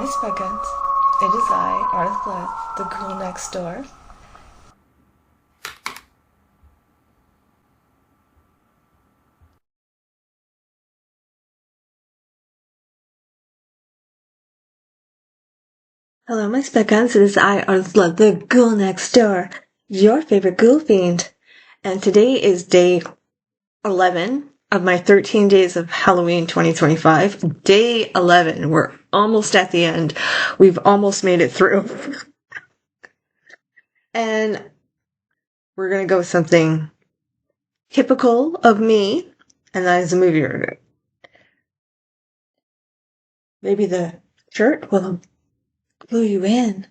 Second, it is I, Arthur, the girl next door. Hello, my speckons. It is I, Arthur, the girl next door, your favorite ghoul fiend. And today is day 11 of my 13 days of Halloween 2025. Day 11. We're almost at the end. We've almost made it through. And we're going to go with something typical of me, and that is a movie review. Maybe the shirt will clue you in.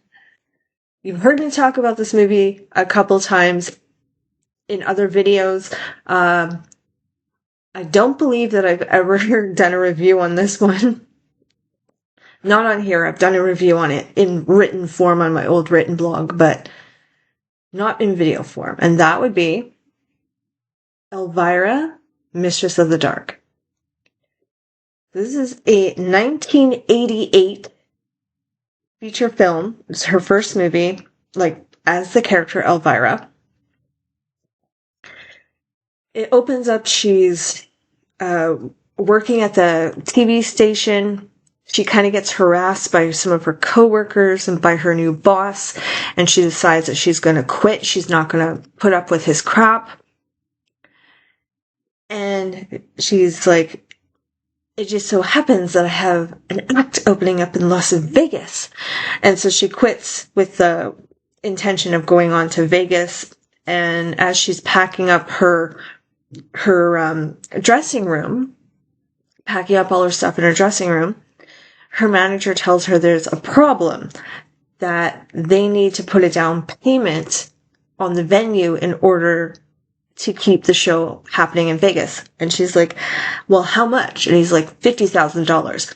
You've heard me talk about this movie a couple times in other videos. I don't believe that I've ever done a review on this one. Not on here. I've done a review on it in written form on my old written blog, but not in video form. And that would be Elvira, Mistress of the Dark. This is a 1988 feature film. It's her first movie, as the character Elvira. It opens up, she's working at the TV station. She kind of gets harassed by some of her coworkers and by her new boss, and she decides that she's going to quit. She's not going to put up with his crap. And she's like, it just so happens that I have an act opening up in Las Vegas. And so she quits with the intention of going on to Vegas. And as she's packing up her dressing room, packing up all her stuff in her dressing room, her manager tells her there's a problem, that they need to put a down payment on the venue in order to keep the show happening in Vegas. And she's like, well, how much? And he's like, $50,000.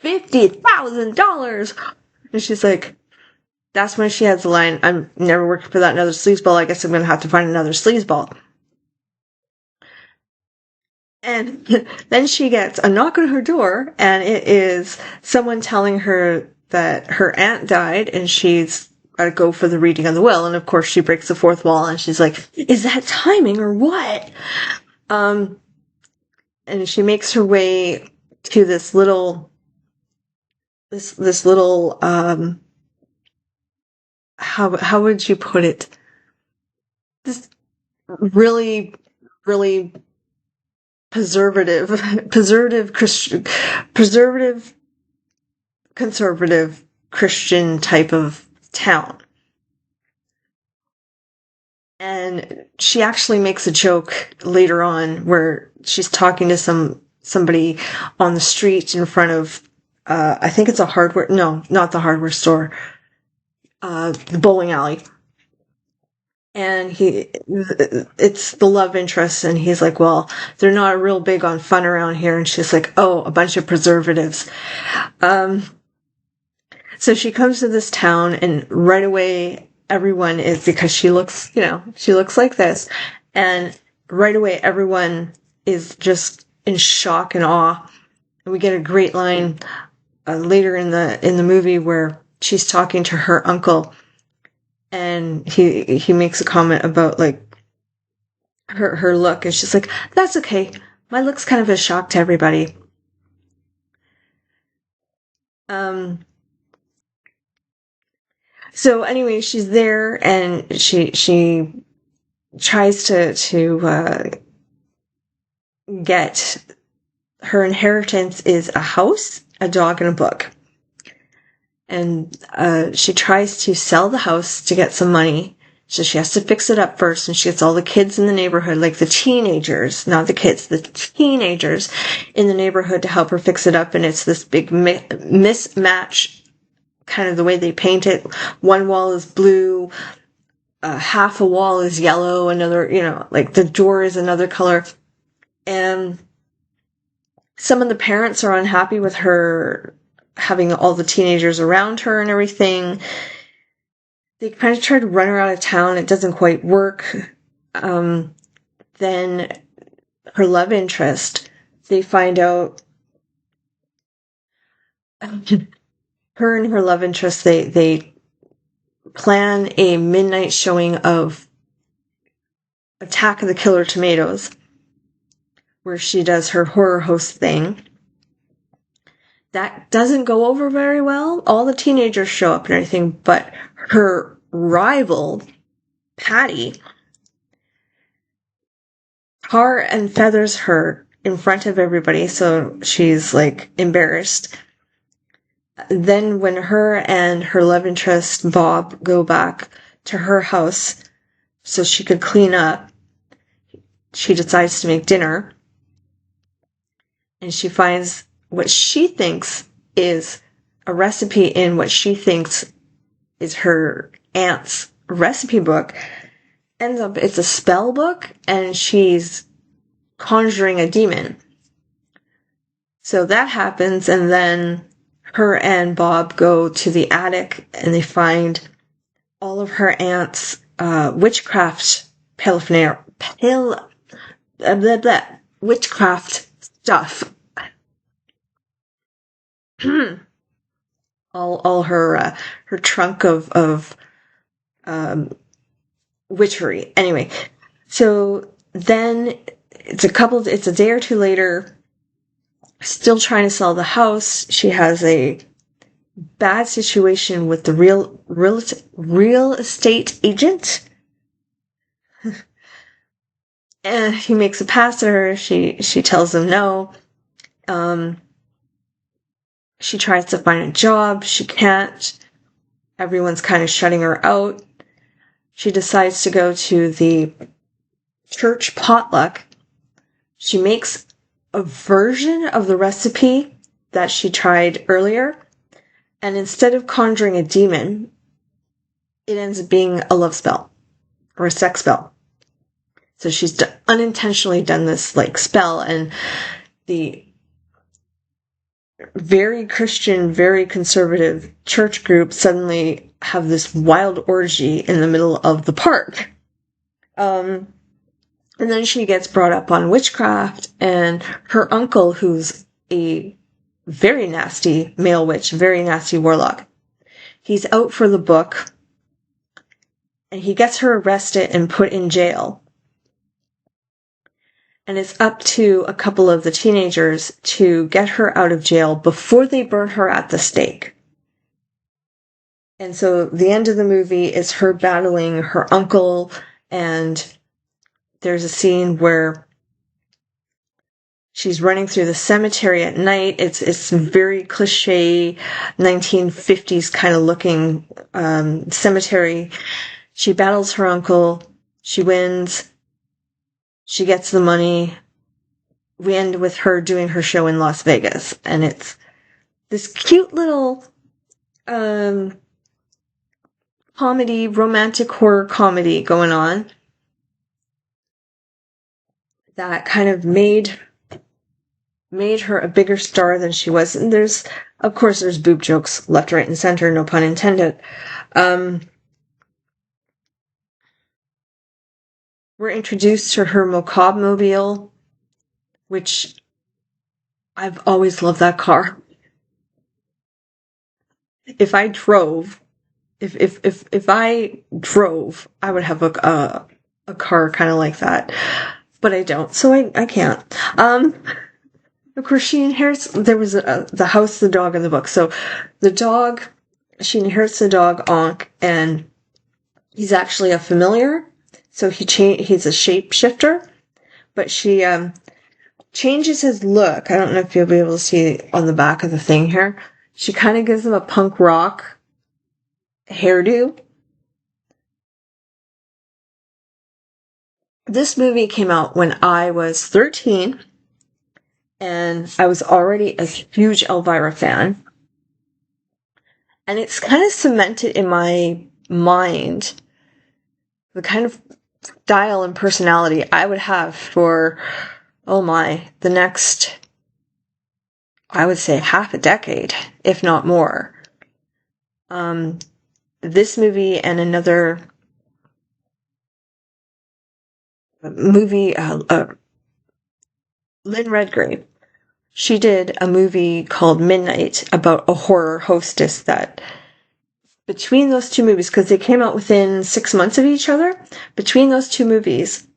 $50,000! And she's like, that's when she has the line, I'm never working for that another sleazeball. I guess I'm going to have to find another sleazeball. And then she gets a knock on her door, and it is someone telling her that her aunt died and she's got to go for the reading of the will. And of course she breaks the fourth wall and she's like, is that timing or what? And she makes her way to this little, how would you put it? This really, really conservative Christian type of town. And she actually makes a joke later on where she's talking to somebody on the street in front of, I think it's not the hardware store, the bowling alley. And it's the love interest, and he's like, well, they're not real big on fun around here. And she's like, oh, a bunch of preservatives. So she comes to this town, and right away, everyone is, because she looks like this. And right away, everyone is just in shock and awe. And we get a great line, later in the movie where she's talking to her uncle. And he makes a comment about, her look. And she's like, that's okay. My look's kind of a shock to everybody. So anyway, she's there, and she tries to get her inheritance is a house, a dog, and a book. And she tries to sell the house to get some money. So she has to fix it up first, and she gets all the kids in the neighborhood, like the teenagers, not the kids, the teenagers in the neighborhood to help her fix it up. And it's this big mismatch, kind of the way they paint it. One wall is blue, half a wall is yellow, another, the door is another color. And some of the parents are unhappy with her having all the teenagers around her and everything. They kind of try to run her out of town. It doesn't quite work. Then her love interest, they find out her and her love interest, they plan a midnight showing of Attack of the Killer Tomatoes, where she does her horror host thing. That doesn't go over very well. All the teenagers show up and everything, but her rival, Patty, tar and feathers her in front of everybody, so she's like embarrassed. Then when her and her love interest, Bob, go back to her house so she could clean up, she decides to make dinner. And she finds what she thinks is a recipe in what she thinks is her aunt's recipe book. Ends up, it's a spell book, and she's conjuring a demon. So that happens, and then her and Bob go to the attic, and they find all of her aunt's witchcraft witchcraft stuff. all her trunk of witchery. Anyway, so then it's a day or two later, still trying to sell the house. She has a bad situation with the real estate agent. And he makes a pass at her. She tells him no. She tries to find a job. She can't. Everyone's kind of shutting her out. She decides to go to the church potluck. She makes a version of the recipe that she tried earlier. And instead of conjuring a demon, it ends up being a love spell or a sex spell. So she's unintentionally done this like spell, and the very Christian, very conservative church group suddenly have this wild orgy in the middle of the park. And then she gets brought up on witchcraft, and her uncle, who's a very nasty male witch, very nasty warlock, he's out for the book, and he gets her arrested and put in jail. And it's up to a couple of the teenagers to get her out of jail before they burn her at the stake. And so the end of the movie is her battling her uncle, and there's a scene where she's running through the cemetery at night. It's very cliche 1950s kind of looking cemetery. She battles her uncle. She wins. She gets the money. We end with her doing her show in Las Vegas. And it's this cute little comedy, romantic horror comedy going on that kind of made her a bigger star than she was. And there's boob jokes left, right, and center, no pun intended. We're introduced to her macabre mobile, which I've always loved that car. If I drove, I would have a car kind of like that, but I don't, so I can't. Of course, she inherits. There was the house, the dog, and the book. So the dog, she inherits the dog Ankh, and he's actually a familiar. So he's a shapeshifter, but she changes his look. I don't know if you'll be able to see on the back of the thing here. She kind of gives him a punk rock hairdo. This movie came out when I was 13, and I was already a huge Elvira fan. And it's kind of cemented in my mind the kind of style and personality I would have for, the next, I would say, half a decade, if not more. This movie and another movie, Lynn Redgrave, she did a movie called Midnight about a horror hostess that between those two movies, because they came out within 6 months of each other, between those two movies,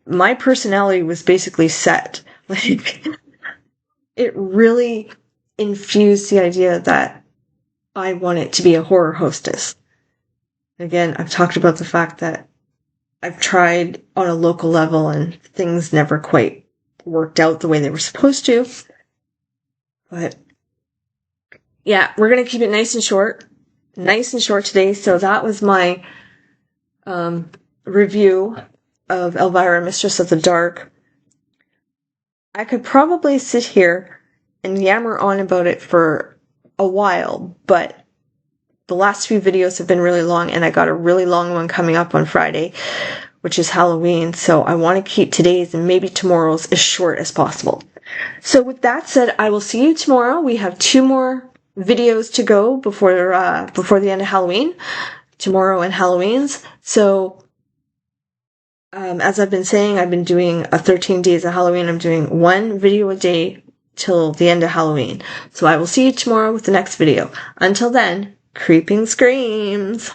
my personality was basically set. Like, it really infused the idea that I wanted to be a horror hostess. Again, I've talked about the fact that I've tried on a local level and things never quite worked out the way they were supposed to. But yeah, we're going to keep it nice and short. Nice and short today. So that was my review of Elvira, Mistress of the Dark. I could probably sit here and yammer on about it for a while, but the last few videos have been really long, and I got a really long one coming up on Friday, which is Halloween, so I want to keep today's and maybe tomorrow's as short as possible. So with that said, I will see you tomorrow. We have 2 more videos to go before the end of Halloween, tomorrow and Halloween's. So as I've been saying, I've been doing a 13 days of Halloween. I'm doing 1 video a day till the end of Halloween. So I will see you tomorrow with the next video. Until then, creeping screams.